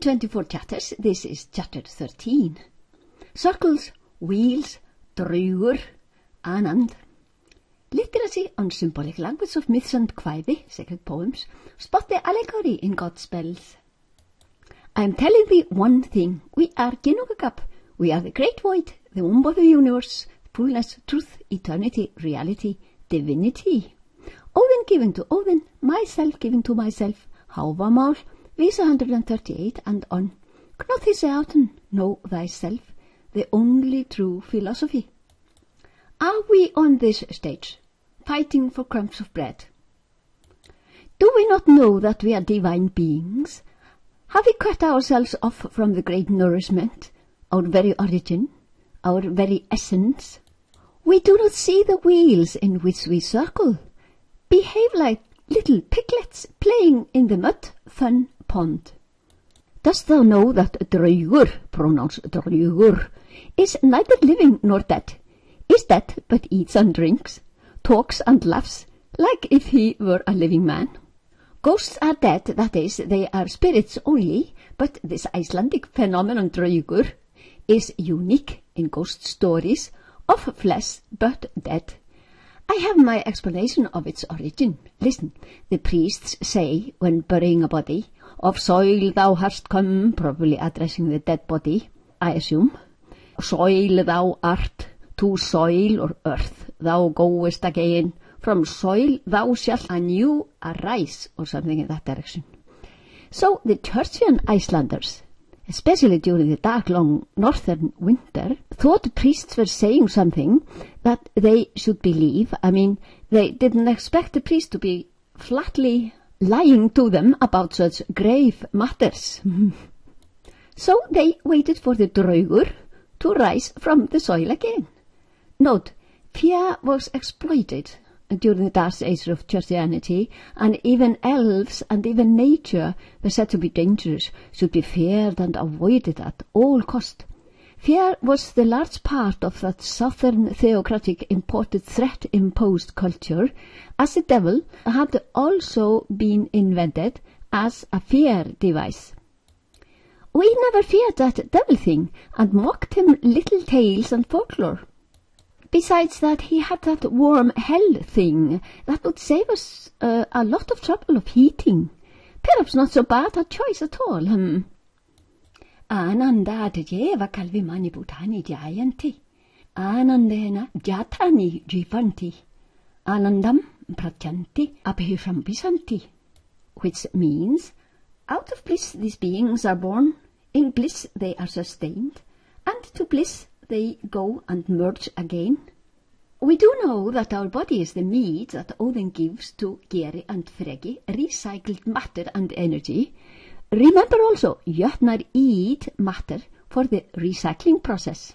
24 chapters. This is chapter 13. Circles, wheels, Draugur, Aanand. Literacy on symbolic language of myths and kvæði, sacred poems, spot the allegory in God's spells. I am telling thee one thing. We are Ginugagap. We are the great void, the womb of the universe, fullness, truth, eternity, reality, divinity. Óðinn given to Óðinn, myself given to myself, Hávamál, Visa 138 and on. Knothi seauten, know thyself, the only true philosophy. Are we on this stage, fighting for crumbs of bread? Do we not know that we are divine beings? Have we cut ourselves off from the great nourishment, our very origin, our very essence? We do not see the wheels in which we circle, behave like little piglets playing in the mud-fun pond. Dost thou know that Draugur, pronounced Draugur, is neither living nor dead, is dead but eats and drinks, talks and laughs, like if he were a living man? Ghosts are dead, that is, they are spirits only, but this Icelandic phenomenon Draugur is unique in ghost stories of flesh but dead. I have my explanation of its origin. Listen, the priests say, when burying a body, of soil thou hast come, probably addressing the dead body, I assume. Soil thou art, to soil or earth thou goest again, from soil thou shalt anew arise, or something in that direction. So the Churchian Icelanders, especially during the dark, long northern winter, thought the priests were saying something that they should believe. I mean, they didn't expect the priest to be flatly lying to them about such grave matters. So they waited for the Draugur to rise from the soil again. Note, fear was exploited during the dark age of Christianity, and even elves and even nature were said to be dangerous, should be feared and avoided at all cost. Fear was the large part of that southern theocratic imported threat-imposed culture, as the devil had also been invented as a fear device. We never feared that devil thing, and mocked him little tales and folklore. Besides that, he had that warm hell thing that would save us a lot of trouble of heating. Perhaps not so bad a choice at all. Ananda jeva kalvi mani bhutani jayanti. Anandena jatani jivanti. Anandam pratyanti abhisham bisanti. Which means, out of bliss these beings are born, in bliss they are sustained, and to bliss they go and merge again. We do know that our body is the meat that Óðinn gives to Geri and Freki, recycled matter and energy. Remember also, Jötnar eat matter for the recycling process.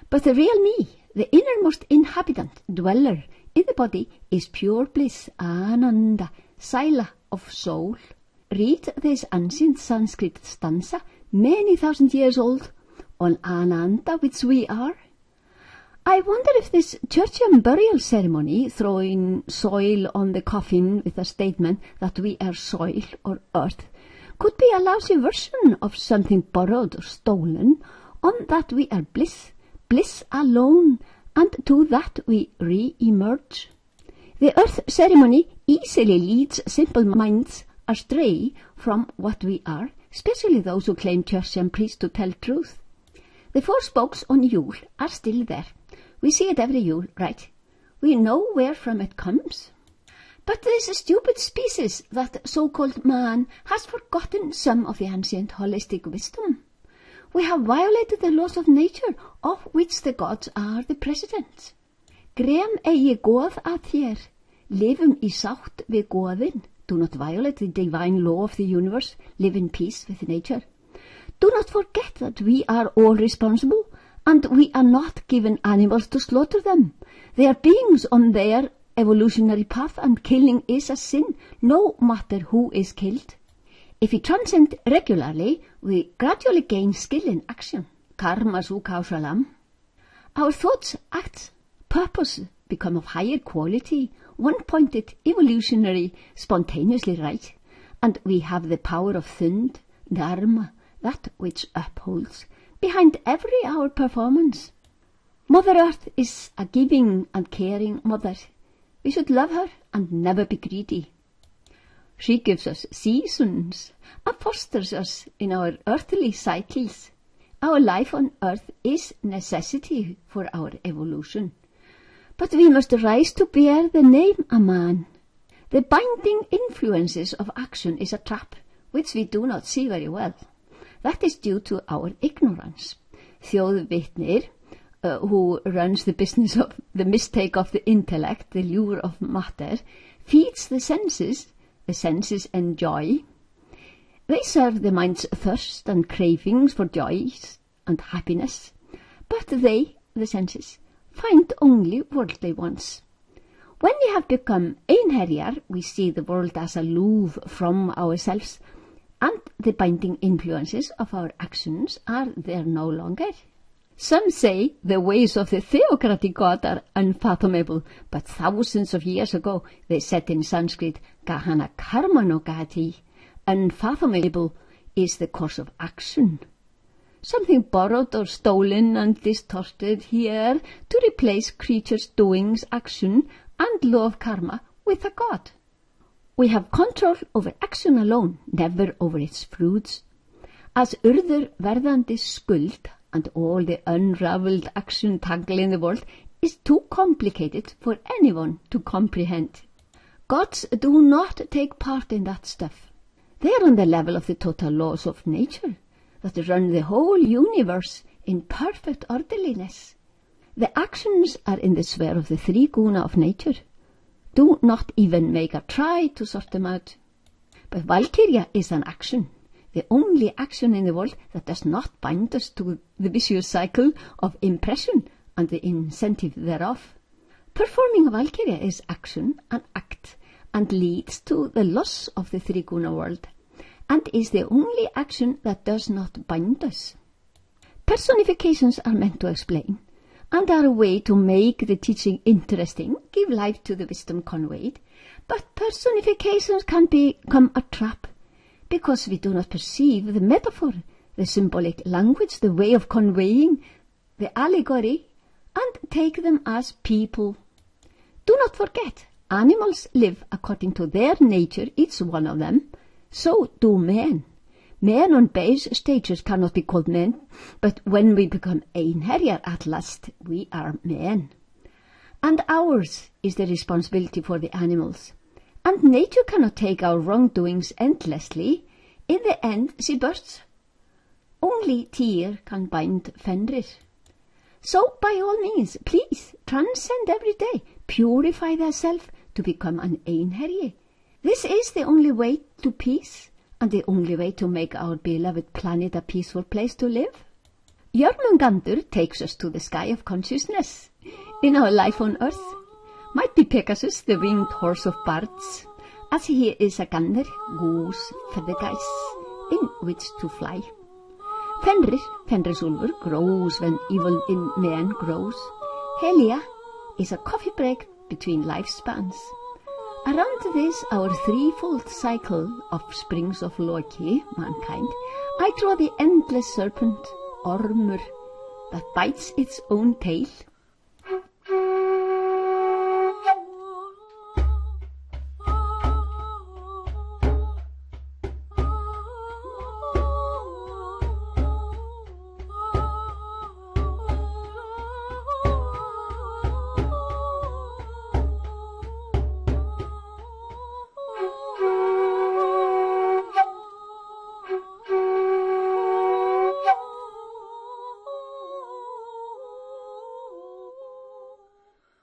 But the real me, the innermost inhabitant, dweller in the body, is pure bliss, Ananda, Sila of soul. Read this ancient Sanskrit stanza, many thousand years old, on Ananda, which we are. I wonder if this Churchian burial ceremony, throwing soil on the coffin with a statement that we are soil or earth, could be a lousy version of something borrowed or stolen, on that we are bliss, bliss alone, and to that we re-emerge. The earth ceremony easily leads simple minds astray from what we are, especially those who claim Churchian priests to tell truth. The four spokes on Yule are still there. We see it every Yule, right? We know where from it comes. But this stupid species, that so-called man, has forgotten some of the ancient holistic wisdom. We have violated the laws of nature, of which the gods are the presidents. Grem eigi goð að þér, lifum í sátt við goðin. Do not violate the divine law of the universe, live in peace with nature. Do not forget that we are all responsible, and we are not given animals to slaughter them. They are beings on their evolutionary path, and killing is a sin, no matter who is killed. If we transcend regularly, we gradually gain skill in action. Karma su kausalam. Our thoughts, acts, purpose become of higher quality, one-pointed, evolutionary, spontaneously right, and we have the power of Thund, Dharma, that which upholds, behind every our performance. Mother Earth is a giving and caring mother. We should love her and never be greedy. She gives us seasons and fosters us in our earthly cycles. Our life on earth is necessity for our evolution. But we must rise to bear the name a man. The binding influences of action is a trap, which we do not see very well. That is due to our ignorance. Þjóðvitnir, who runs the business of the mistake of the intellect, the lure of matter, feeds the senses enjoy. They serve the mind's thirst and cravings for joys and happiness, but they, the senses, find only worldly ones. When we have become einherjar, we see the world as aloof from ourselves, and the binding influences of our actions are there no longer. Some say the ways of the theocratic God are unfathomable, but thousands of years ago they said in Sanskrit, Gahana karma no gati. Unfathomable is the course of action. Something borrowed or stolen and distorted here to replace creatures' doings, action, and law of karma with a God. We have control over action alone, never over its fruits. As urður verðandi skuld and all the unravelled action tangle in the world is too complicated for anyone to comprehend. Gods do not take part in that stuff. They are on the level of the total laws of nature that run the whole universe in perfect orderliness. The actions are in the sphere of the three guna of nature. Do not even make a try to sort them out. But Valkyria is an action, the only action in the world that does not bind us to the vicious cycle of impression and the incentive thereof. Performing a Valkyria is action, an act, and leads to the loss of the three guna world, and is the only action that does not bind us. Personifications are meant to explain, and are a way to make the teaching interesting, give life to the wisdom conveyed, but personifications can become a trap, because we do not perceive the metaphor, the symbolic language, the way of conveying, the allegory, and take them as people. Do not forget, animals live according to their nature, each one of them. So do men. Men on base stages cannot be called men, but when we become einherjar at last, we are men. And ours is the responsibility for the animals. And nature cannot take our wrongdoings endlessly. In the end, she bursts. Only tear can bind Fenrir. So, by all means, please, transcend every day. Purify thyself to become an einherji. This is the only way to peace, and the only way to make our beloved planet a peaceful place to live. Jörmungandur takes us to the sky of consciousness. In our life on earth, might be Pegasus, the winged horse of bards, as he is a gander, goose, feathergeist, in which to fly. Fenrisulfur, grows when evil in man grows. Helia is a coffee break between lifespans. Around this, our threefold cycle of springs of Loki, mankind, I draw the endless serpent, Ormur, that bites its own tail,